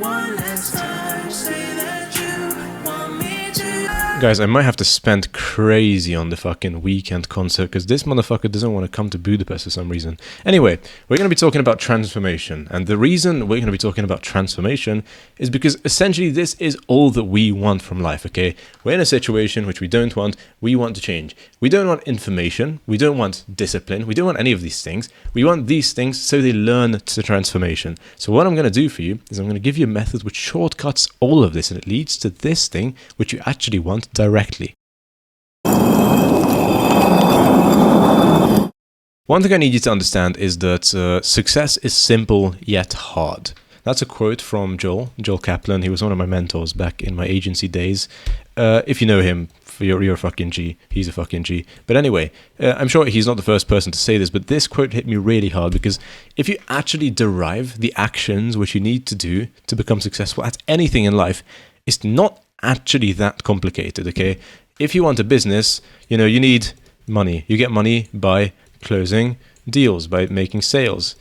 one last time, say that you want me to. Guys, I might have to spend crazy on the fucking weekend concert because this motherfucker doesn't want to come to Budapest for some reason. Anyway, we're going to be talking about transformation. And the reason we're going to be talking about transformation is because essentially this is all that we want from life, okay? We're in a situation which we don't want. We want to change. We don't want information. We don't want discipline. We don't want any of these things. We want these things so they learn to transformation. So what I'm going to do for you is I'm going to give you a method which shortcuts all of this and it leads to this thing which you actually want directly. One thing I need you to understand is that success is simple yet hard. That's a quote from Joel Kaplan. He was one of my mentors back in my agency days. If you know him, you're a fucking G. He's a fucking G. But anyway, I'm sure he's not the first person to say this, but this quote hit me really hard because if you actually derive the actions which you need to do to become successful at anything in life, it's not actually that complicated, okay? If you want a business, you need money. You get money by closing deals, by making sales.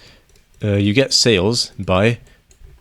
You get sales by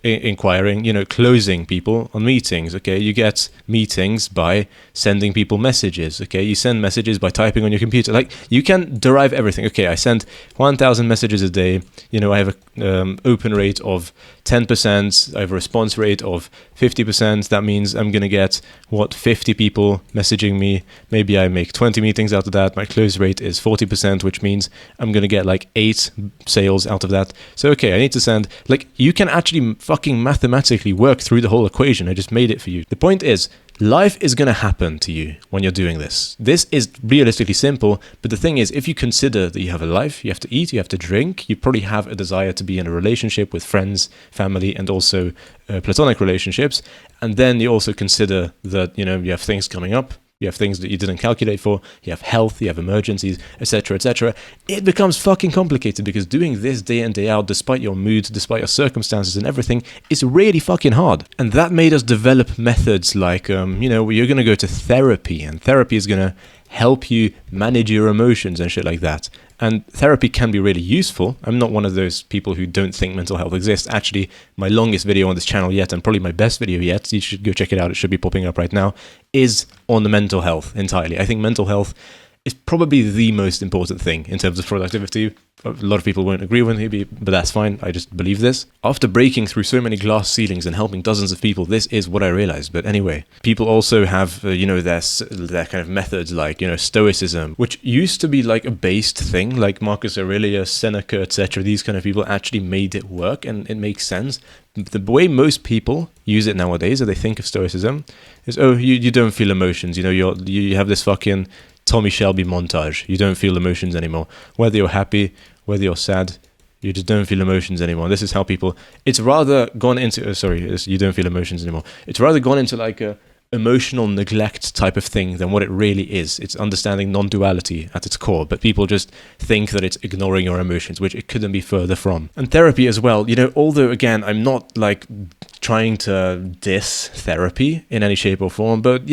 inquiring, closing people on meetings, okay? You get meetings by sending people messages, okay? You send messages by typing on your computer. Like, you can derive everything. Okay, I send 1,000 messages a day. I have an open rate of 10%. I have a response rate of 50%. That means I'm going to get, 50 people messaging me. Maybe I make 20 meetings out of that. My close rate is 40%, which means I'm going to get like 8 sales out of that. So, okay, I need to send, you can actually fucking mathematically work through the whole equation. I just made it for you. The point is, life is going to happen to you when you're doing this. This is realistically simple, but the thing is, if you consider that you have a life, you have to eat, you have to drink, you probably have a desire to be in a relationship with friends, family, and also platonic relationships, and then you also consider that, you have things coming up, you have things that you didn't calculate for, you have health, you have emergencies, etc., etc. It becomes fucking complicated because doing this day in, day out, despite your mood, despite your circumstances and everything, is really fucking hard. And that made us develop methods like, you're going to go to therapy, and therapy is going to help you manage your emotions and shit like that. And therapy can be really useful. I'm not one of those people who don't think mental health exists. Actually, my longest video on this channel yet, and probably my best video yet, you should go check it out, it should be popping up right now, is on the mental health entirely. I think mental health is probably the most important thing in terms of productivity. A lot of people won't agree with me, but that's fine. I just believe this. After breaking through so many glass ceilings and helping dozens of people, this is what I realized. But anyway, people also have, their kind of methods like, stoicism, which used to be like a based thing, like Marcus Aurelius, Seneca, etc. These kind of people actually made it work and it makes sense. The way most people use it nowadays, or they think of stoicism, is, you don't feel emotions. You have this fucking Tommy Shelby montage. You don't feel emotions anymore. Whether you're happy, whether you're sad, you just don't feel emotions anymore. This is how people... It's rather gone into... you don't feel emotions anymore. It's rather gone into like a emotional neglect type of thing than what it really is. It's understanding non-duality at its core, but people just think that it's ignoring your emotions, which it couldn't be further from. And therapy as well, although again, I'm not like trying to diss therapy in any shape or form, but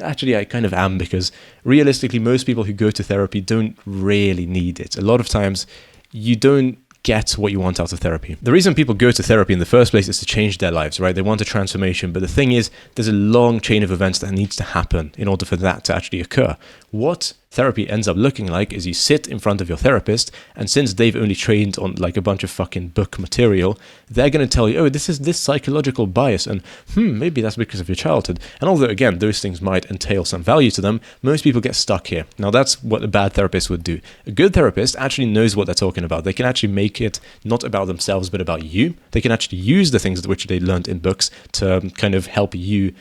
actually I kind of am, because realistically most people who go to therapy don't really need it. A lot of times you don't get what you want out of therapy. The reason people go to therapy in the first place is to change their lives, right? They want a transformation, but the thing is, there's a long chain of events that needs to happen in order for that to actually occur. What therapy ends up looking like is you sit in front of your therapist, and since they've only trained on like a bunch of fucking book material, they're going to tell you, this is this psychological bias, and maybe that's because of your childhood. And although again, those things might entail some value to them, most people get stuck here. Now that's what a bad therapist would do. A good therapist actually knows what they're talking about. They can actually make it not about themselves, but about you. They can actually use the things which they learned in books to kind of help you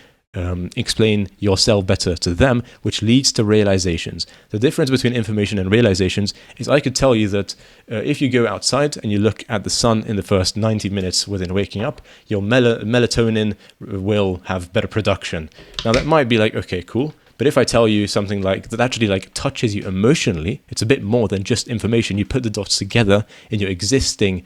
explain yourself better to them, which leads to realizations. The difference between information and realizations is I could tell you that if you go outside and you look at the sun in the first 90 minutes within waking up, your melatonin will have better production. Now that might be like, okay, cool. But if I tell you something like that actually like touches you emotionally, it's a bit more than just information. You put the dots together in your existing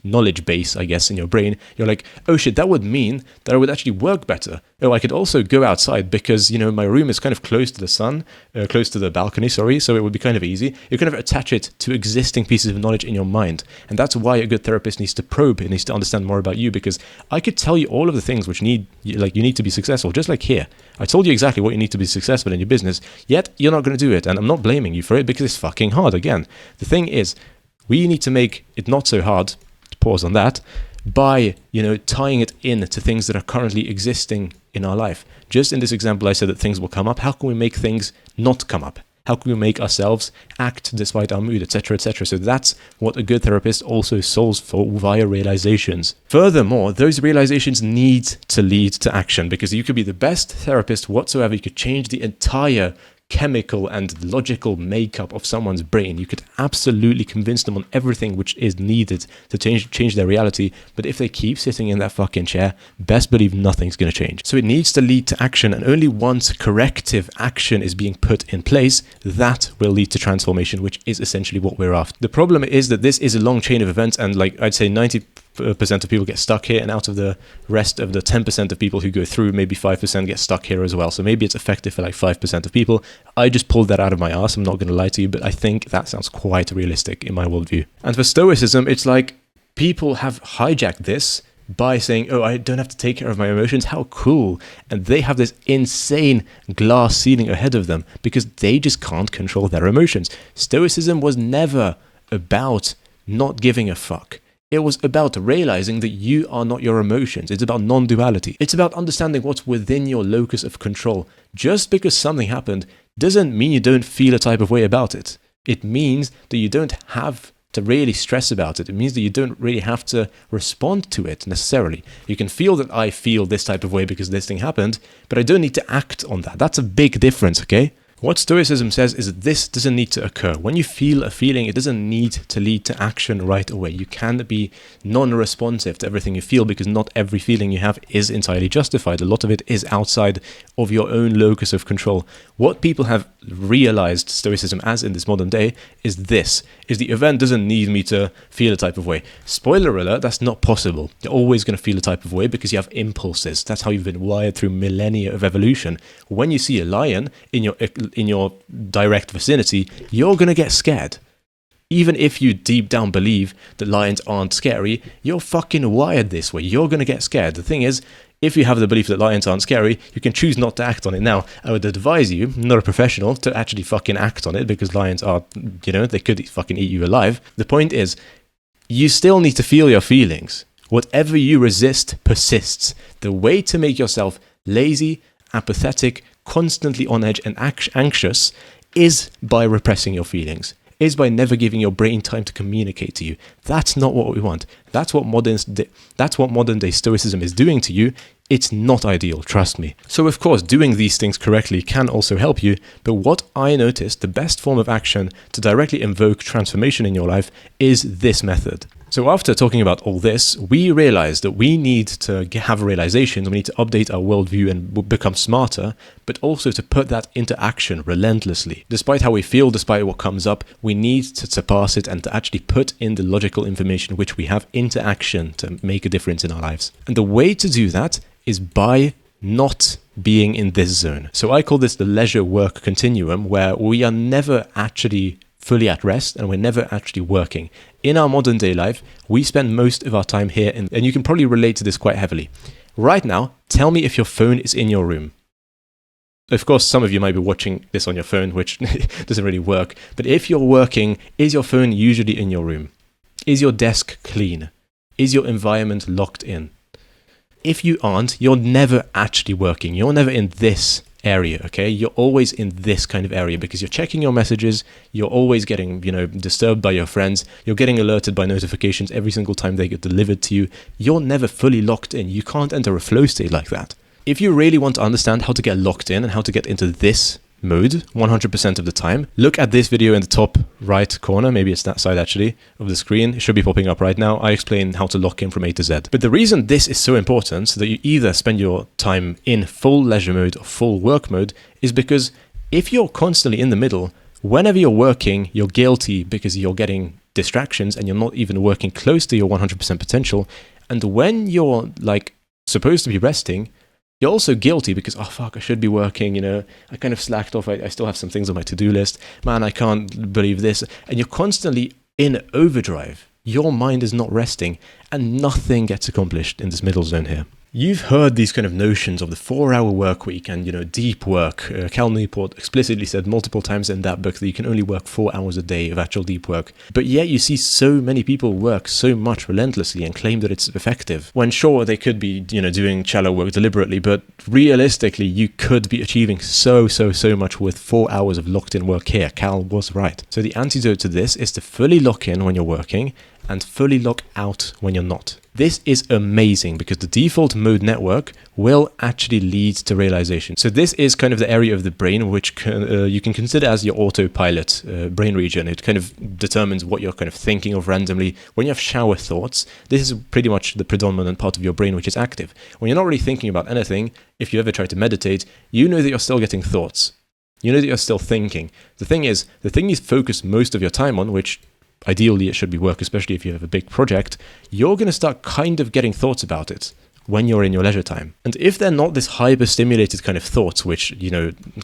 knowledge base, I guess, in your brain, you're like, oh shit, that would mean that I would actually work better. Oh, I could also go outside because, my room is kind of close to the sun, close to the balcony, sorry, so it would be kind of easy. You kind of attach it to existing pieces of knowledge in your mind. And that's why a good therapist needs to probe, it needs to understand more about you, because I could tell you all of the things which you need to be successful, just like here. I told you exactly what you need to be successful in your business, yet you're not going to do it. And I'm not blaming you for it because it's fucking hard. Again, the thing is, we need to make it not so hard, to pause on that, by, tying it in to things that are currently existing in our life. Just in this example, I said that things will come up. How can we make things not come up? How can we make ourselves act despite our mood, etc., etc.? So that's what a good therapist also solves for via realizations. Furthermore, those realizations need to lead to action, because you could be the best therapist whatsoever. You could change the entire chemical and logical makeup of someone's brain. You could absolutely convince them on everything which is needed to change their reality. But if they keep sitting in that fucking chair, best believe nothing's going to change. So it needs to lead to action, and only once corrective action is being put in place, that will lead to transformation, which is essentially what we're after. The problem is that this is a long chain of events, and I'd say 90% of people get stuck here, and out of the rest of the 10% of people who go through, maybe 5% get stuck here as well. So maybe it's effective for 5% of people. I just pulled that out of my ass, I'm not going to lie to you, but I think that sounds quite realistic in my worldview. And for stoicism, it's like people have hijacked this by saying, oh, I don't have to take care of my emotions, how cool. And they have this insane glass ceiling ahead of them because they just can't control their emotions. Stoicism was never about not giving a fuck. It was about realizing that you are not your emotions. It's about non-duality. It's about understanding what's within your locus of control. Just because something happened doesn't mean you don't feel a type of way about it. It means that you don't have to really stress about it. It means that you don't really have to respond to it necessarily. You can feel that I feel this type of way because this thing happened, but I don't need to act on that. That's a big difference, okay? What Stoicism says is that this doesn't need to occur. When you feel a feeling, it doesn't need to lead to action right away. You can be non-responsive to everything you feel because not every feeling you have is entirely justified. A lot of it is outside of your own locus of control. What people have realized Stoicism as in this modern day is the event doesn't need me to feel a type of way. Spoiler alert, that's not possible. You're always going to feel a type of way because you have impulses. That's how you've been wired through millennia of evolution. When you see a lion in your direct vicinity, you're going to get scared. Even if you deep down believe that lions aren't scary, you're fucking wired this way. You're going to get scared. The thing is, if you have the belief that lions aren't scary, you can choose not to act on it. Now, I would advise you, not a professional, to actually fucking act on it because lions are, they could fucking eat you alive. The point is, you still need to feel your feelings. Whatever you resist persists. The way to make yourself lazy, apathetic, constantly on edge and anxious is by repressing your feelings, is by never giving your brain time to communicate to you. That's not what we want. That's what modern day Stoicism is doing to you. It's not ideal, trust me. So of course, doing these things correctly can also help you, but what I noticed, the best form of action to directly invoke transformation in your life is this method. So after talking about all this, we realized that we need to have realizations, we need to update our worldview and become smarter, but also to put that into action relentlessly. Despite how we feel, despite what comes up, we need to surpass it and to actually put in the logical information which we have into action to make a difference in our lives. And the way to do that is by not being in this zone. So I call this the leisure work continuum, where we are never actually fully at rest and we're never actually working. In our modern day life, we spend most of our time here, and you can probably relate to this quite heavily. Right now, tell me if your phone is in your room. Of course, some of you might be watching this on your phone, which doesn't really work. But if you're working, is your phone usually in your room? Is your desk clean? Is your environment locked in? If you aren't, you're never actually working. You're never in this area, okay? You're always in this kind of area because you're checking your messages, you're always getting, disturbed by your friends, you're getting alerted by notifications every single time they get delivered to you. You're never fully locked in. You can't enter a flow state like that. If you really want to understand how to get locked in and how to get into this mode 100% of the time, look at this video in the top right corner. Maybe it's that side actually of the screen. It should be popping up right now. I explain how to lock in from A to Z. But the reason this is so important, so that you either spend your time in full leisure mode or full work mode, is because if you're constantly in the middle, whenever you're working, you're guilty because you're getting distractions and you're not even working close to your 100% potential. And when you're like supposed to be resting, you're also guilty because, oh fuck, I should be working, I kind of slacked off, I still have some things on my to-do list, man, I can't believe this. And you're constantly in overdrive. Your mind is not resting and nothing gets accomplished in this middle zone here. You've heard these kind of notions of the 4-hour work week and, deep work. Cal Newport explicitly said multiple times in that book that you can only work 4 hours a day of actual deep work. But yet you see so many people work so much relentlessly and claim that it's effective. When sure, they could be, doing shallow work deliberately, but realistically, you could be achieving so much with 4 hours of locked-in work here. Cal was right. So the antidote to this is to fully lock in when you're working and fully lock out when you're not. This is amazing because the default mode network will actually lead to realization. So this is kind of the area of the brain which you can consider as your autopilot brain region. It kind of determines what you're kind of thinking of randomly. When you have shower thoughts, this is pretty much the predominant part of your brain which is active. When you're not really thinking about anything, if you ever try to meditate, you know that you're still getting thoughts. You know that you're still thinking. The thing is, the thing you focus most of your time on, which ideally it should be work, especially if you have a big project, you're going to start kind of getting thoughts about it when you're in your leisure time. And if they're not this hyper-stimulated kind of thoughts, which,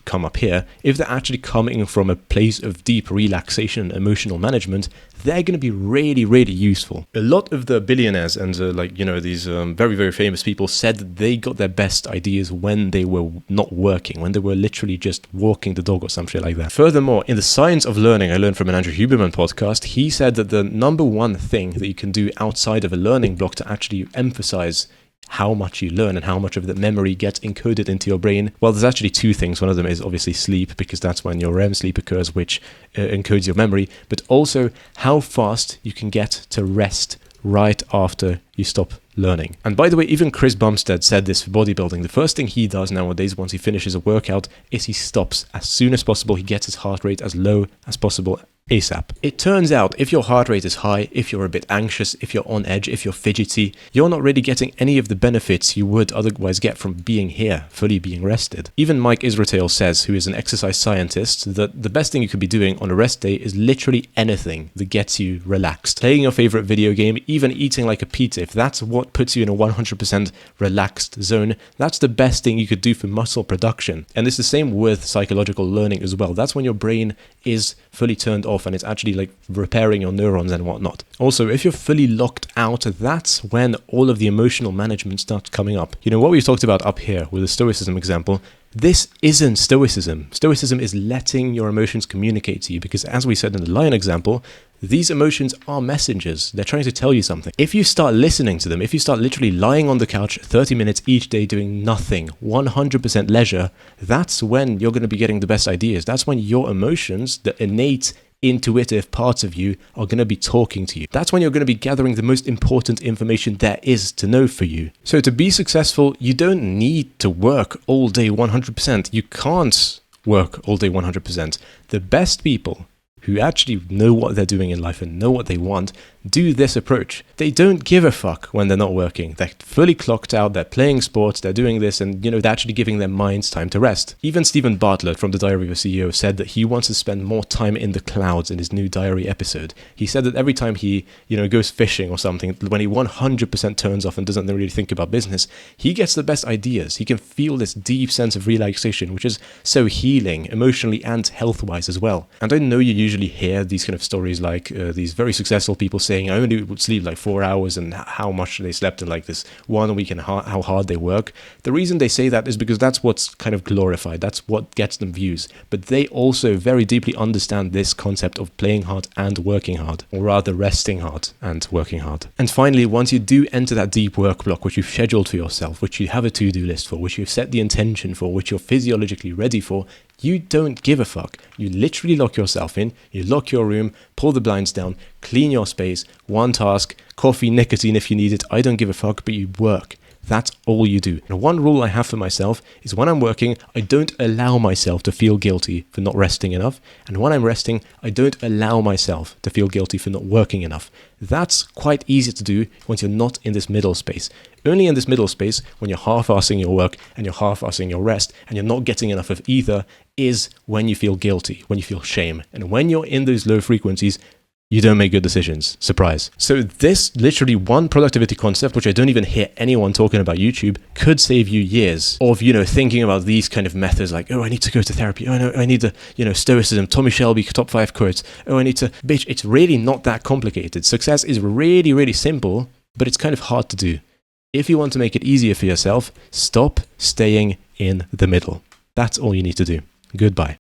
come up here, if they're actually coming from a place of deep relaxation and emotional management, they're going to be really, really useful. A lot of the billionaires and these very, very famous people said that they got their best ideas when they were not working, when they were literally just walking the dog or something like that. Furthermore, in The Science of Learning, I learned from an Andrew Huberman podcast, he said that the number one thing that you can do outside of a learning block to actually emphasize how much you learn and how much of the memory gets encoded into your brain. Well, there's actually two things. One of them is obviously sleep, because that's when your REM sleep occurs, which encodes your memory, but also how fast you can get to rest right after you stop learning. And by the way, even Chris Bumstead said this for bodybuilding. The first thing he does nowadays once he finishes a workout is he stops as soon as possible. He gets his heart rate as low as possible ASAP. It turns out if your heart rate is high, if you're a bit anxious, if you're on edge, if you're fidgety, you're not really getting any of the benefits you would otherwise get from being here, fully being rested. Even Mike Israel says, who is an exercise scientist, that the best thing you could be doing on a rest day is literally anything that gets you relaxed. Playing your favorite video game, even eating like a pizza, if that's what puts you in a 100% relaxed zone, that's the best thing you could do for muscle production. And it's the same with psychological learning as well. That's when your brain is fully turned off and it's actually like repairing your neurons and whatnot. Also, if you're fully locked out, that's when all of the emotional management starts coming up. What we talked about up here with the stoicism example, this isn't stoicism. Stoicism is letting your emotions communicate to you, because as we said in the lion example, these emotions are messengers. They're trying to tell you something. If you start listening to them, if you start literally lying on the couch 30 minutes each day doing nothing, 100% leisure, that's when you're going to be getting the best ideas. That's when your emotions, the innate intuitive parts of you, are going to be talking to you. That's when you're going to be gathering the most important information there is to know for you. So to be successful, you don't need to work all day 100%. You can't work all day 100%. The best people who actually know what they're doing in life and know what they want do this approach. They don't give a fuck when they're not working. They're fully clocked out, they're playing sports, they're doing this, and they're actually giving their minds time to rest. Even Stephen Bartlett from the Diary of a CEO said that he wants to spend more time in the clouds in his new diary episode. He said that every time he goes fishing or something, when he 100% turns off and doesn't really think about business, he gets the best ideas. He can feel this deep sense of relaxation, which is so healing emotionally and health-wise as well. And I know you usually hear these kind of stories like these very successful people saying, I only would sleep like 4 hours, and how much they slept in like this 1 week and how hard they work. The reason they say that is because that's what's kind of glorified. That's what gets them views. But they also very deeply understand this concept of playing hard and working hard, or rather resting hard and working hard. And finally, once you do enter that deep work block, which you've scheduled for yourself, which you have a to-do list for, which you've set the intention for, which you're physiologically ready for, you don't give a fuck. You literally lock yourself in, you lock your room, pull the blinds down, clean your space, one task, coffee, nicotine if you need it, I don't give a fuck, but you work. That's all you do. And one rule I have for myself is when I'm working, I don't allow myself to feel guilty for not resting enough. And when I'm resting, I don't allow myself to feel guilty for not working enough. That's quite easy to do once you're not in this middle space. Only in this middle space, when you're half-assing your work and you're half-assing your rest and you're not getting enough of either, is when you feel guilty, when you feel shame. And when you're in those low frequencies, you don't make good decisions. Surprise. So this literally one productivity concept, which I don't even hear anyone talking about YouTube, could save you years of, thinking about these kind of methods like, oh, I need to go to therapy. Oh, no, I need the, stoicism, Tommy Shelby, top 5 quotes. Oh, I need to, bitch, it's really not that complicated. Success is really, really simple, but it's kind of hard to do. If you want to make it easier for yourself, stop staying in the middle. That's all you need to do. Goodbye.